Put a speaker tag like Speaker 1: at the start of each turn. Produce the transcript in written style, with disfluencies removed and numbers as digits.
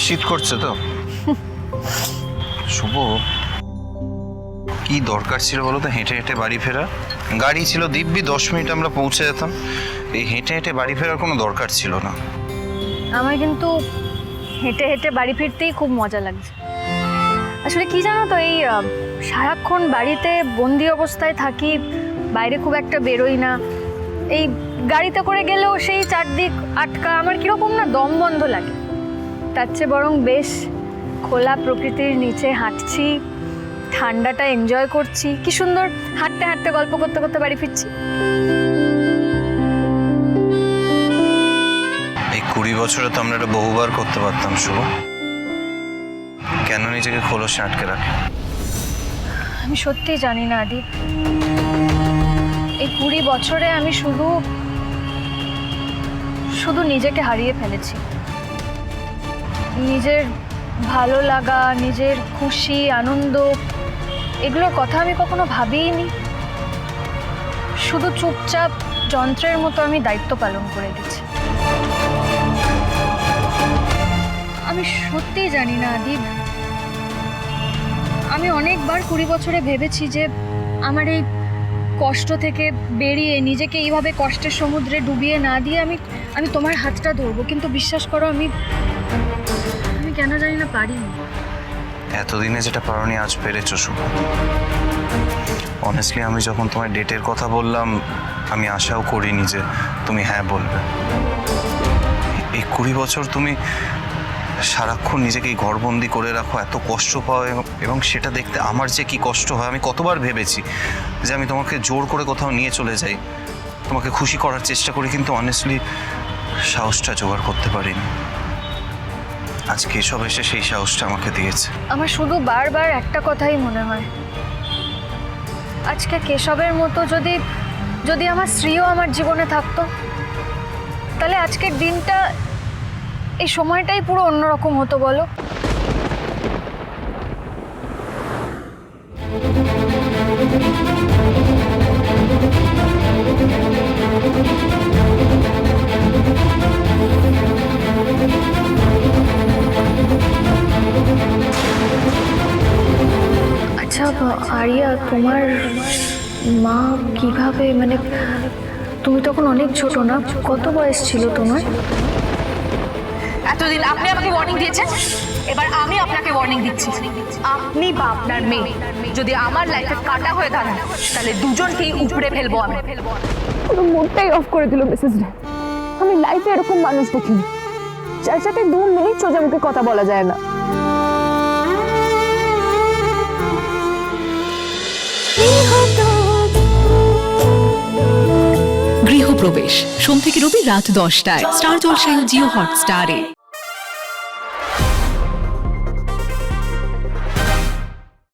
Speaker 1: শীত করছে তো? শুভ, কি দরকার ছিল বলো তো হেঁটে হেঁটে বাড়ি ফেরা? গাড়ি ছিল দিব্যি 10 মিনিট আমরা পৌঁছে যেতাম। এই হেঁটে হেঁটে বাড়ি ফেরার কোনো দরকার ছিল না।
Speaker 2: আমার কিন্তু হেঁটে হেঁটে বাড়ি ফিরতেই খুব মজা লাগছে। আসলে কি জানো তো, এই সারাক্ষণ বাড়িতে বন্দি অবস্থায় থাকি, বাইরে খুব একটা বেরোই না। এই গাড়িতে করে গেলেও সেই চারদিক আটকা, আমার কীরকম না দম বন্ধ লাগে। তার চেয়ে বরং বেশ খোলা প্রকৃতির নিচে হাঁটছি, ঠান্ডাটা এনজয় করছি, কি সুন্দর হাঁটতে হাঁটতে গল্প করতে করতে বাড়ি ফিরছি।
Speaker 1: এই 20 বছরে তো আমরা এটা বহুবার করতে পারতাম শুভ। কেন নিজেকে খোলসে আটকে রাখি?
Speaker 2: আমি সত্যিই জানি না আদি, এই 20 বছরে আমি শুধু শুধু নিজেকে হারিয়ে ফেলেছি। নিজের ভালো লাগা, নিজের খুশি আনন্দ, এগুলোর কথা আমি কখনো ভাবিইনি। শুধু চুপচাপ যন্ত্রের মতো আমি দায়িত্ব পালন করে গেছি। আমি সত্যিই জানি না আদি, আমি অনেকবার 20 বছরে ভেবেছি যে আমার এই কষ্ট থেকে বেরিয়ে নিজেকে এইভাবে কষ্টের সমুদ্রে ডুবিয়ে না দিয়ে আমি তোমার হাতটা ধরবো, কিন্তু বিশ্বাস করো আমি কেন জানি না পারিনি।
Speaker 1: এতদিনে যেটা পারোনি আজ পেরেছো শুভ। অনেস্টলি আমি যখন তোমার ডেটের কথা বললাম, আমি আশাও করিনি যে তুমি হ্যাঁ বলবে। এই 20 বছর তুমি সারাক্ষণ নিজেকে ঘরবন্দি করে রাখো, এত কষ্ট পাও, এবং সেটা দেখতে আমার যে কি কষ্ট হয়। আমি কতবার ভেবেছি যে আমি তোমাকে জোর করে কোথাও নিয়ে চলে যাই, তোমাকে খুশি করার চেষ্টা করি, কিন্তু অনেস্টলি সাহসটা জোগাড় করতে পারিনি। আজকে এসব এসে সেই সাহসটা আমাকে দিয়েছে।
Speaker 2: আমার শুধু বারবার একটা কথাই মনে হয়, আজকে কেশবের মতো যদি আমার স্ত্রীও আমার জীবনে থাকতো, তাহলে আজকের দিনটা, এই সময়টাই পুরো অন্যরকম হতো বলো। আচ্ছা আরিয়া, তোমার মা কিভাবে, মানে তুমি তখন অনেক ছোট না? কত বয়স ছিল তোমার?
Speaker 3: এতদিন আপনি আমাকে ওয়ার্নিং দিয়েছেন, এবার আমি আপনাকে ওয়ার্নিং দিচ্ছি। আপনি বা আপনার মেয়ে যদি আমার লাইফে কাটা হয়ে দাঁড়ান, তাহলে দুজনকেই উপড়ে ফেলবো আমি।
Speaker 4: পুরো মুডটাই অফ করে দিল মিসেস ডে। আমি লাইফে এরকম মানুষ দেখিনি যার সাথে 2 মিনিট সোজা মুখে কথা বলা যায় না।
Speaker 5: গৃহপ্রবেশ সোম থেকে রবি রাত 10টায় স্টার জলসায় ও জিও হটস্টারে।